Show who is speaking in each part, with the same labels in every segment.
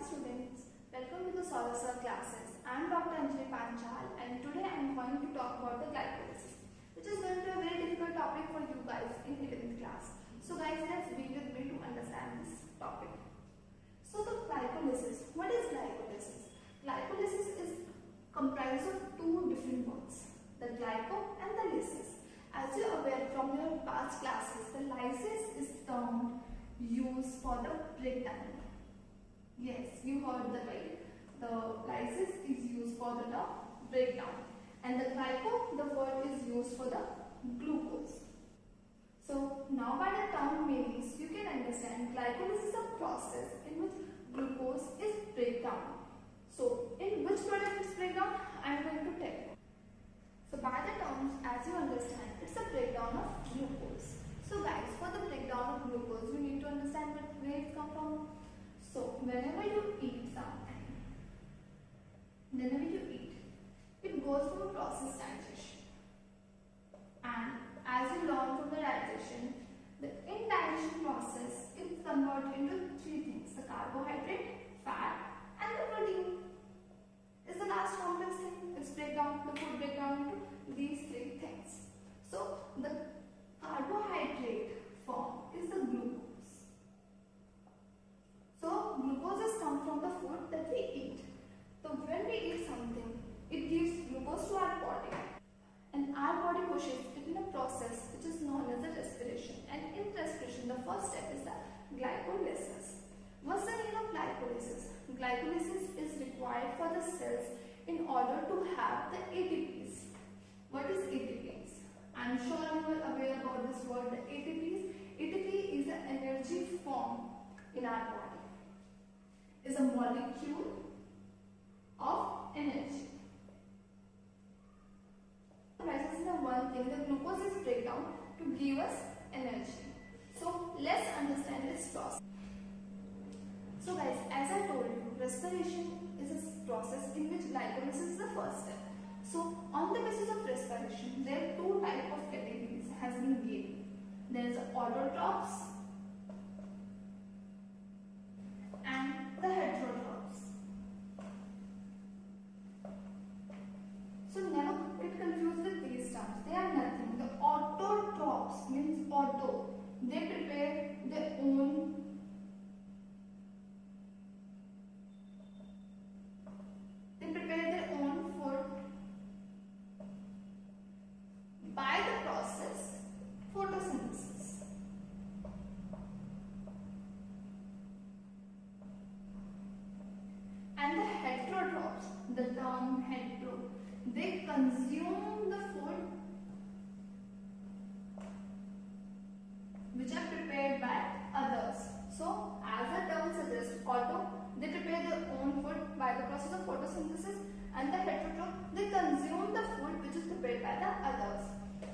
Speaker 1: students, welcome to the Solar classes. I am Dr. Anjali Panchal and today I am going to talk about the glycolysis, which is going to be a very difficult topic for you guys in 11th class. So guys, let's be with me to understand this topic. So the glycolysis, what is glycolysis? Glycolysis is comprised of two different words, the glyco and the lysis. As you are aware from your past classes, the lysis is term used for the breakdown. Yes, you heard that right. The lysis is used for the breakdown, and the glyco, the word is used for the glucose. So now by the term means you can understand glycolysis is a process in which glucose is breakdown. So in which product is breakdown, I am going to tell you. So by the terms, as you understand, it's a breakdown of glucose. So guys, for the breakdown of glucose, you need to understand where it comes from. So whenever you eat something, it goes through process digestion. And as you learn from the digestion, the indigestion process is converted into three things: the carbohydrate, fat, and the protein. Is the last complex thing. It's the food breakdown into these three things. So the carbohydrate form is the glucose. So glucose is come from the food that we eat. So when we eat something, it gives glucose to our body, and our body pushes it in a process which is known as the respiration. And in respiration, the first step is the glycolysis. What's the meaning of glycolysis? Glycolysis is required for the cells in order to have the ATPs. What is ATPs? I'm sure you are aware about this word, the ATPs. ATP is an energy form in our body. Is a molecule of energy. Rises in the one thing, the glucose is breakdown to give us energy. So let's understand this process. So guys, as I told you, respiration is a process in which glycolysis is the first step. So on the basis of respiration, there are two types of categories has been given. There is autotrophs and the heterotrophs. So never get confused with these terms. They are nothing. The autotrophs means auto. They prepare their own food by the process photosynthesis. And the heterotrophs, the term hetero, they consume the food which are prepared by others. So as the term suggests, auto, they prepare their own food by the process of photosynthesis, and the heterotroph, they consume the food which is prepared by the others.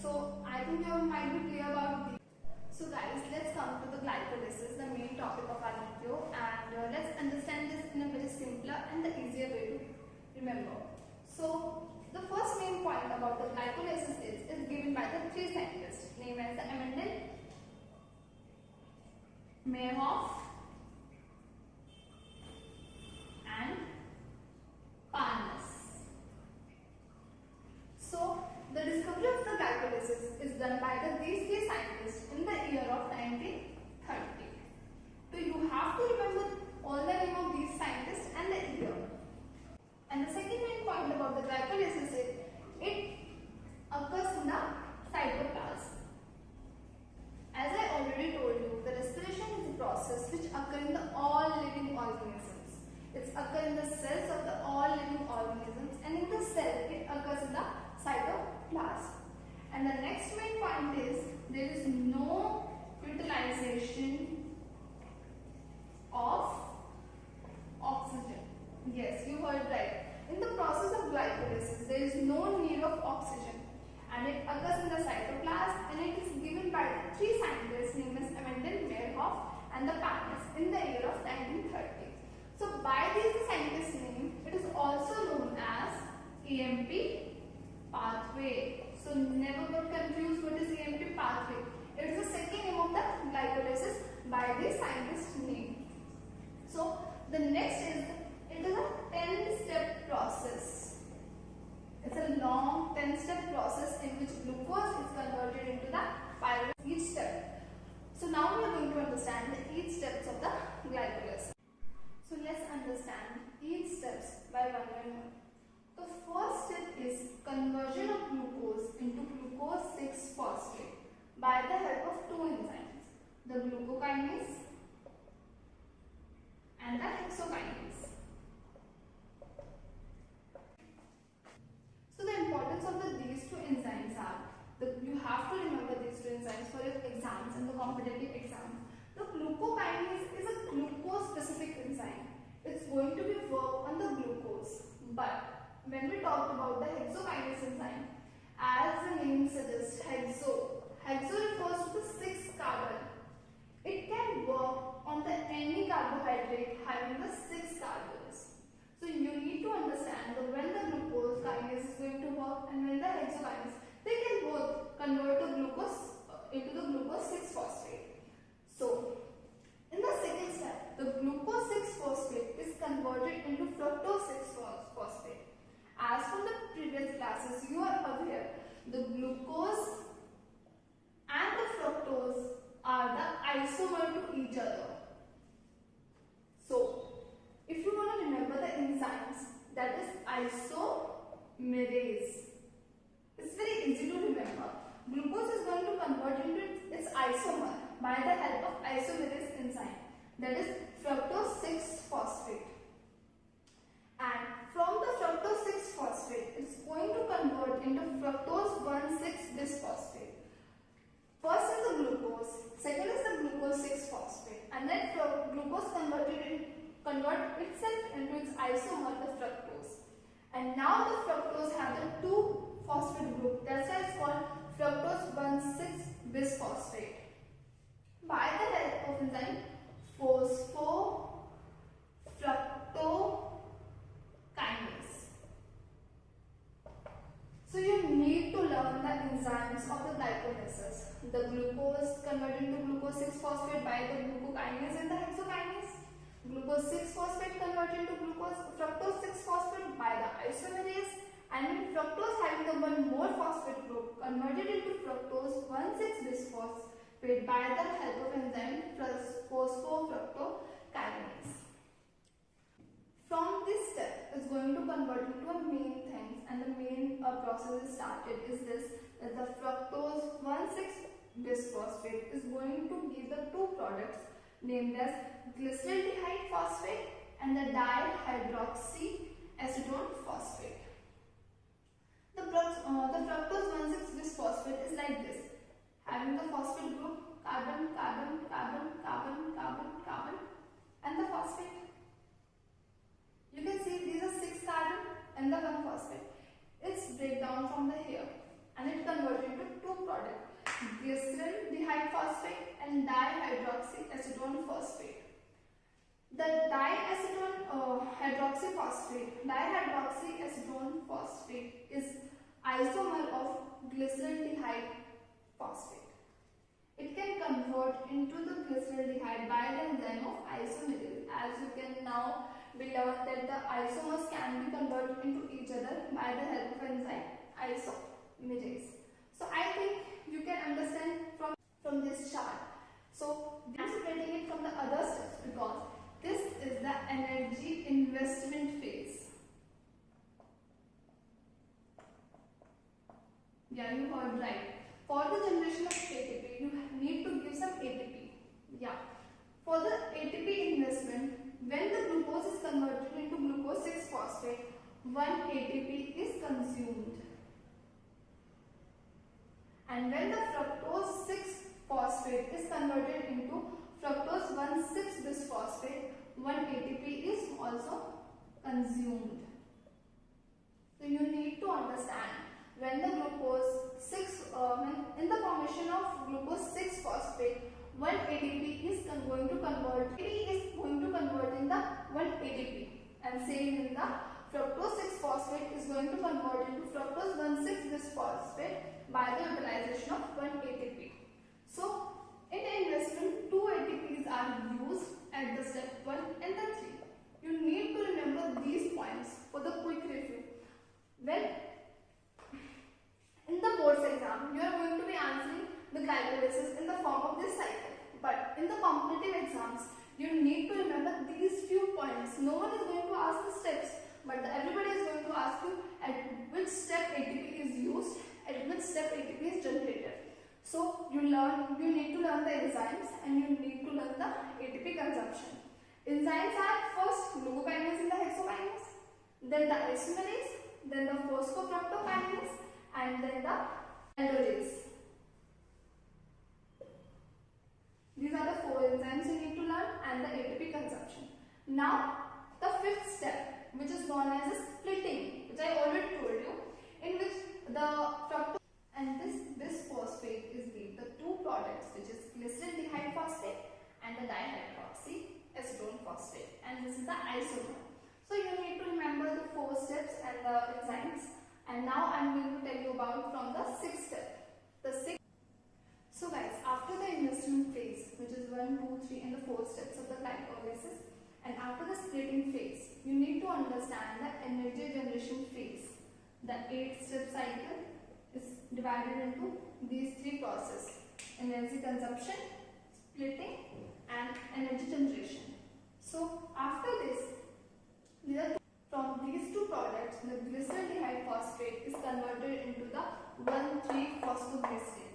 Speaker 1: So I think you might be clear about this. So guys, let's come to the glycolysis, the main topic of our video, and let's understand this in a very simpler and the easier way to remember. So the first main point about the glycolysis is given by the three scientists named as the Emendel, Mayhoff, and Parnas. So the discovery of the glycolysis is done by these three scientists in the year of 1930. So you have to remember all the name of these scientists and the year. And the second main point about the glycolysis is it occurs in the cytoplasm. As I already told you, the respiration is a process which occurs in all living organisms. It occurs in the cells of the all living organisms, and in the cell it occurs in the cytoplasm. And the next main point is there is no utilization of oxygen. Yes, you heard right. In the process of glycolysis, there is no need of oxygen, and it occurs in the cytoplasm, and it is given by the three scientists named as Emendel, Mayhoff, and the Parnas in the year of 1930. So by these scientists' name, it is also known as EMP pathway. So never get confused what is EMP pathway. It is the second name of the glycolysis by the scientist's name. So the next is glucokinase and the hexokinase. So the importance of these two enzymes are, you have to remember these two enzymes for your exams and the competitive exams. The glucokinase is a glucose specific enzyme. It's going to be work on the glucose. But when we talked about the hexokinase enzyme, as the name suggests, hexo refers to the 6th carbon. It can work on any carbohydrate having the 6 carbons. So you need to understand that when the glucose kinase is going to work and when the hexokinase, they can both convert the glucose into the glucose 6-phosphate. So in the second step, the glucose 6-phosphate is converted into fructose 6-phosphate. As from the previous classes, you are aware the glucose and the fructose are the isomer to each other. So if you want to remember the enzymes, that is isomerase. It's very easy to remember. Glucose is going to convert into its isomer by the help of isomerase enzyme, that is fructose 6-phosphate. And from the fructose 6-phosphate, it's going to convert into fructose 1,6-bisphosphate. First is the glucose, second is the glucose 6-phosphate, and then glucose convert itself into its isomer, the fructose. And now the fructose has a 2-phosphate group. That's why it's called fructose 1,6-bisphosphate. By the help of enzyme phosphofructokinase. So you need to learn the enzymes of the glycolysis. The glucose converted into glucose 6-phosphate by the glucokinase and the hexokinase. Glucose 6-phosphate converted into fructose 6-phosphate by the isomerase, and fructose having the one more phosphate group converted into fructose 1,6-bisphosphate by the help of enzyme phosphofructokinase. From this step is going to convert into a main thing, and the main process is started is this, that the fructose 1,6-bisphosphate is going to give the two products named as glyceraldehyde phosphate and the dihydroxyacetone phosphate. The fructose 1,6-bisphosphate is like this, having the phosphate group carbon, carbon, carbon, carbon, carbon, carbon, and the phosphate. You can see these are 6 carbon and the 1 phosphate. It's breakdown from the here and it converted into two products, glyceraldehyde phosphate and dihydroxyacetone phosphate. The dihydroxyacetone phosphate is isomer of glyceraldehyde phosphate. It can convert into the glyceraldehyde by the enzyme of isomerase. As you can now be learned that the isomers can be converted into each other by the help of enzyme isomerase. So I think you can understand from this chart. So I'm separating it from the other steps because this is the energy investment phase. Yeah, you heard right. For the generation of ATP, you need to give some ATP. Yeah. For the ATP investment, when the glucose is converted into glucose 6-phosphate, 1 ATP is consumed. And when the fructose 6-phosphate is converted into fructose 1,6-bisphosphate, 1 ATP is also consumed. So you need to understand when the glucose 6, in the formation of glucose 6-phosphate, 1 ATP is going to convert. ATP is going to convert in the 1 ATP, and same in the fructose 6-phosphate is going to convert into fructose 1,6-bisphosphate by the utilization of 1 ATP. So in investment, 2 ATPs are used at the step 1 and the 3. You need to remember these points for the quick review. When in the board's exam, you are going to be answering the glycolysis in the form of this cycle. But in the competitive exams, you need to remember these few points. No one is going to ask the steps, but everybody is going to ask you at which step ATP is used, at which step ATP is generated. So you need to learn the enzymes and you need to learn the ATP consumption. Enzymes are first glucokinase and the hexokinase, then the isomerase, then the phosphofructokinase, and then the aldolase. These are the 4 enzymes you need to learn and the ATP consumption. Now the 5th step, which is known as a splitting, which I already told you, in which the fructose and this phosphate is the 2 products, which is glyceraldehyde phosphate and the dihydroxyacetone phosphate, and this is the isomer. So you need to remember the 4 steps and the enzymes, and now I am going to tell you about from the 6th step. So guys, after the investment phase, which is 1, 2, 3 and the 4 steps of the glycolysis, and after the splitting phase, you need to understand the energy generation phase. The 8-step cycle is divided into these 3 processes: energy consumption, splitting and energy generation. So after this, from these 2 products, the glyceraldehyde phosphate is converted into the 1,3-phosphoglycerate.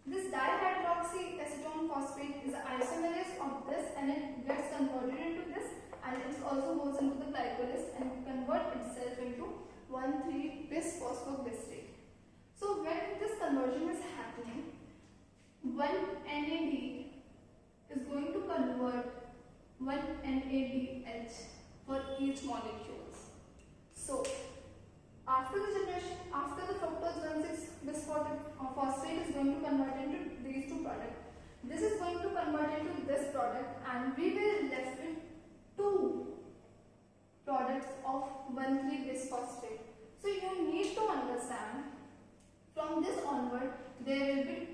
Speaker 1: This dihydroxyacetone phosphate is an isomerase of this, and it gets converted into this, and it also goes into the glycolysis and convert itself into 1,3-bisphosphoglycerate. So when this conversion is happening, 1 NAD is going to convert 1 NADH for each molecule. So after the generation, after the fructose 1,6-bisphosphate is going to convert into these 2 products, this is going to convert into this product, and we will left with 2 products of 1,3-bisphosphate. So you need to understand, from this onward there will be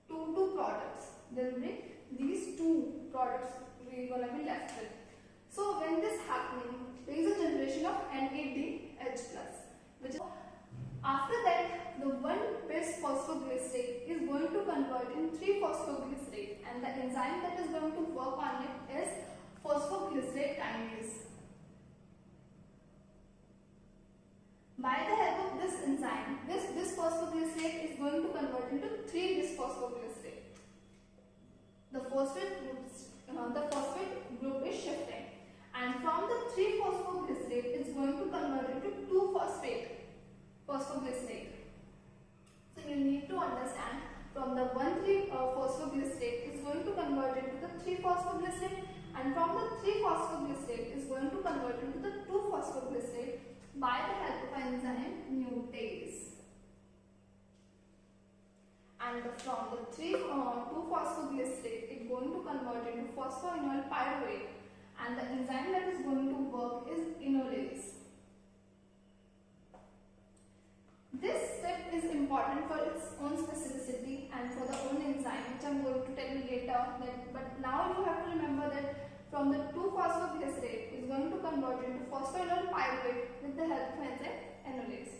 Speaker 1: 2 products. There will be these 2 products we are going to be left with. So when this happening, there is a generation of NADH+, which is after that the 1-bisphosphoglycerate is going to convert in 3-phosphoglycerate, and the enzyme that is going to work on it is phosphoglycerate kinase. By the help of this enzyme, this bisphosphoglycerate is going to convert into 3-bisphosphoglycerate. The phosphate group is shifting, and from the 3-phosphoglycerate it is going to convert into 2-phosphoglycerate. So you need to understand, from the 1,3-phosphoglycerate is going to convert into the 3-phosphoglycerate, and from the 3-phosphoglycerate is going to convert into the 2-phosphoglycerate by the help of enzyme neutase. And from the 2-phosphoglycerate it is going to convert into phosphoenol pyruvate, and the enzyme that is going to work is enolase. This step is important for its own specificity and for the own enzyme, which I am going to tell you later. But now you have to remember that from the 2-phosphoglycerate is going to convert into phosphoenol pyruvate with the help of enzyme enolase.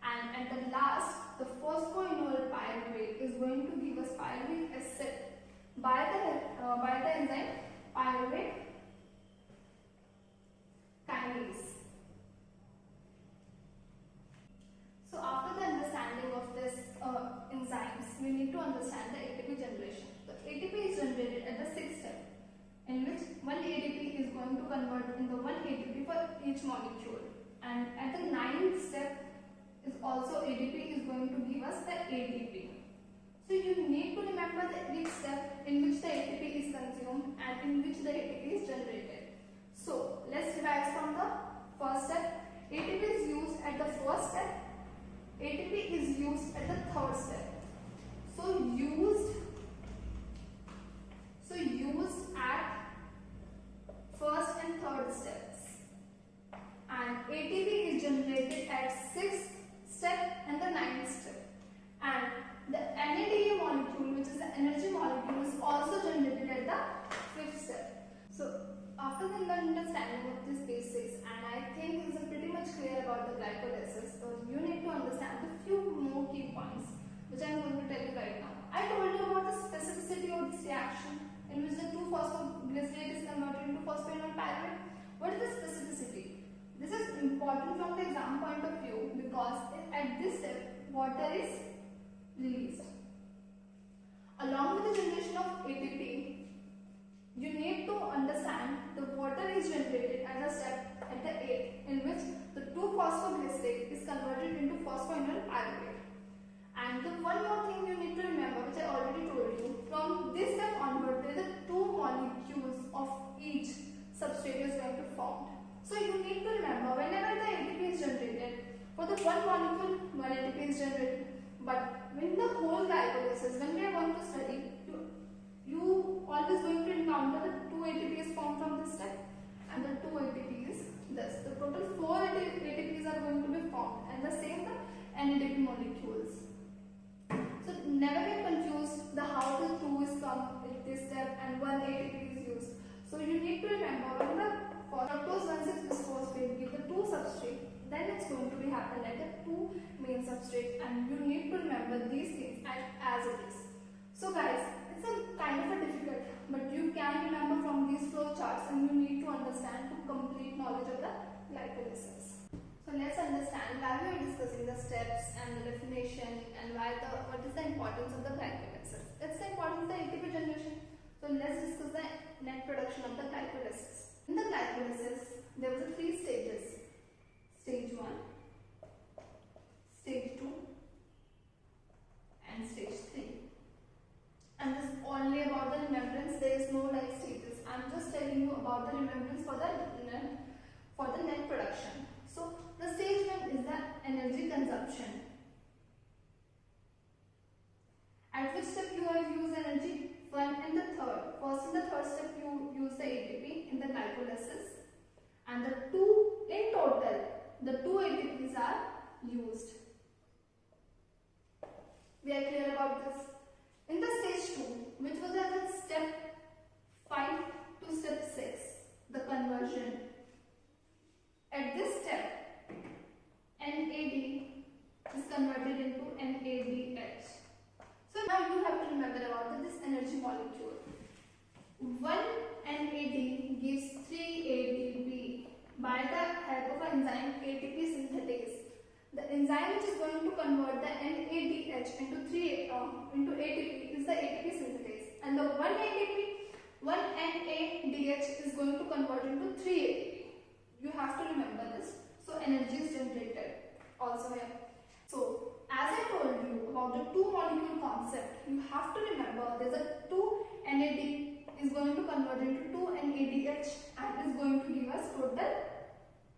Speaker 1: And at the last, the phosphoenol pyruvate is going to give us pyruvic acid by the enzyme pyruvate kinase. So after the understanding of this enzymes, we need to understand the ATP generation. The ATP is generated at the 6th step, in which 1 ATP is going to convert into 1 ATP for each molecule, and at the 9th step is also ATP is going to give us the ATP. So you need to remember each step in which the ATP is consumed and in which the ATP is generated. So let's revise from the first step. ATP is used at the first step. ATP is used at the 3rd step. So used at first and 3rd steps, and ATP is generated at 6th step and the 9th step, and the NADH molecule, which is the energy molecule, is also generated at the 5th step. So after the understanding of these basics, and I think it's pretty much clear about the glycolysis, so you need to understand a few more key points which I am going to tell you right now. I told you about the specificity of this reaction in which the 2-phosphoglycerate is converted into phosphoenol pyruvate. What is the specificity? This is important from the exam point of view, because at this step water is released. Along with the generation of ATP, you need to understand the water is generated at the step at the 8, in which the 2-phosphoglycerate is converted into phosphoenol pyruvate. And the one more thing you need to remember, which I already told you, from this step onward, there are 2 molecules of each substrate is going to form. So you need to remember, whenever the ATP is generated, for the one molecule, one ATP is generated. But when the whole glycolysis, when we are going to study, you always going to encounter the 2 ATPs formed from this step, and the 2 ATPs this. The total 4 ATPs are going to be formed, and the same the NADP molecules. So never get confused the how the 2 is come in this step and 1 ATP is used. So you need to remember, when the fructose 1,6-bisphosphate give the 2 substrate, then it's going to be happen at the 2 main substrate, and you need to remember these things as it is. So guys, it's a kind of a difficult, but you can remember from these flow charts, and you need to understand to complete knowledge of the glycolysis. So let's understand why we are discussing the steps and the definition, and what is the importance of the glycolysis. It's the importance of the ATP generation. So let's discuss the net production of the glycolysis. In the glycolysis, there were 3 stages. Stage 1, stage 2 and stage 3. And this only about the remembrance, there is no like stages. I'm just telling you about the remembrance for the net production. So the stage 1 is the energy consumption. At which step you have used energy? 1 and the 3rd. First in the 3rd step you use the ATP in the glycolysis, and the 2 in total, the 2 ATPs are used. We are clear about this. In the stage 2, which was at step 5 to step 6, the conversion. At this step, NAD is converted into NADH. So now you have to remember about this energy molecule. 1 NAD gives 3 ATP by the help of an enzyme ATP synthetase. The enzyme which is going to convert the NADH into ATP is the ATP synthetase, and the 1 NADH is going to convert into 3 ATP. You have to remember this. So energy is generated also here. So as I told you about the 2 molecule concept, you have to remember there's a 2 NAD is going to convert into 2 NADH and is going to give us total,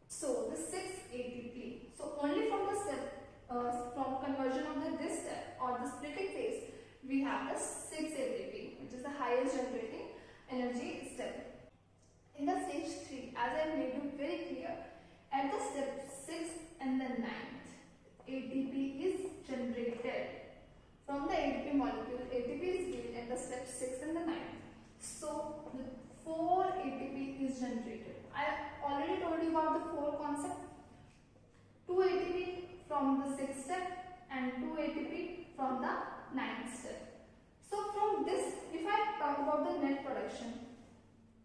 Speaker 1: so the 6 ATP. So only from the step from conversion of this step or the splitting phase, we have the 6 ATP, which is the highest generating energy step. In the stage 3, as I made it very clear, at the step 6 and the 9th, ATP is generated from the ATP molecule. ATP is given at the step 6 and the 9th. So the 4 ATP is generated. I already told you about the 4 concept. 2 ATP from the 6th step and 2 ATP from the 9th step. So from this, if I talk about the net production,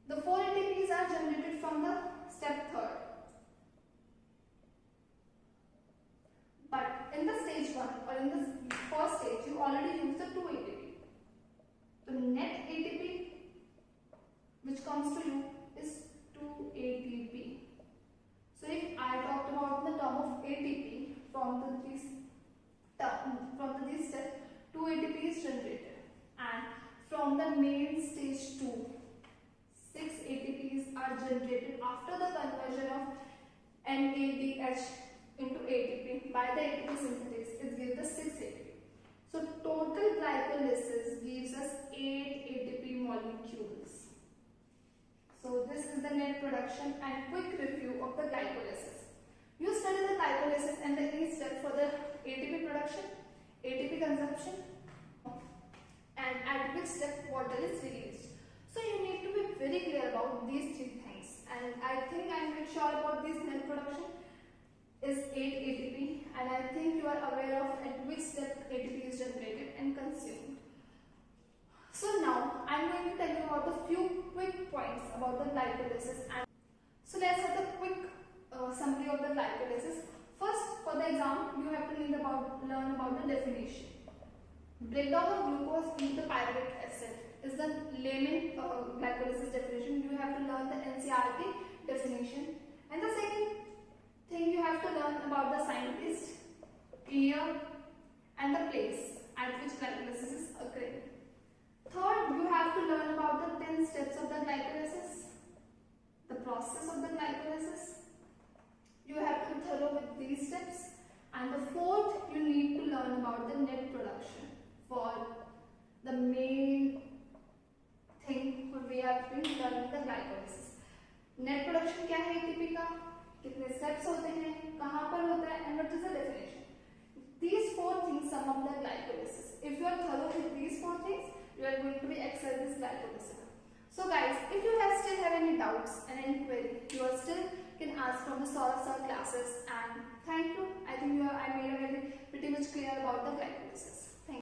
Speaker 1: the 4 ATPs are generated from the step 3rd. But in the stage 1 or in the first stage, you already used the 2 ATP. The net ATP which comes to you is 2 ATP. So if I talked about the term of ATP from this step, 2 ATP is generated, and from the main stage 2, 6 ATPs are generated after the conversion of NADH into ATP by the ATP synthase. It gives the 6 ATP. So total glycolysis gives us 8 ATP molecules. So this is the net production and quick review of the glycolysis. You study the glycolysis and the each step for the ATP production, ATP consumption, and at which step water is released. So you need to be very clear about these 3 things, and I think I am very sure about this net production is 8 ATP, and I think you are aware of at which step ATP is generated and consumed. So now I am going to tell you about a few quick points about the glycolysis. So let's have a quick summary of the glycolysis. First, for the exam, you have to learn about the definition. Breakdown of glucose into pyruvic acid is the layman glycolysis definition. You have to learn the NCERT definition. And the second thing you have to learn about the scientist, year and the place at which glycolysis is occurring. Third, you have to learn about the 10 steps of the glycolysis, the process of the glycolysis. You have to be thorough with these steps. And the fourth, you need to learn about the net production for the main thing we have been learning the glycolysis. Net production क्या है ATP का, कितने steps होते हैं, कहाँ पर होता है, and what is the definition. These four things sum up the glycolysis. If you are thorough with these four things, you are going to be excel this glycolysis. So guys, if you still have any doubts and any query, you are still can ask from the Saurabh sir classes. And thank you. I think I made it pretty much clear about the glycolysis.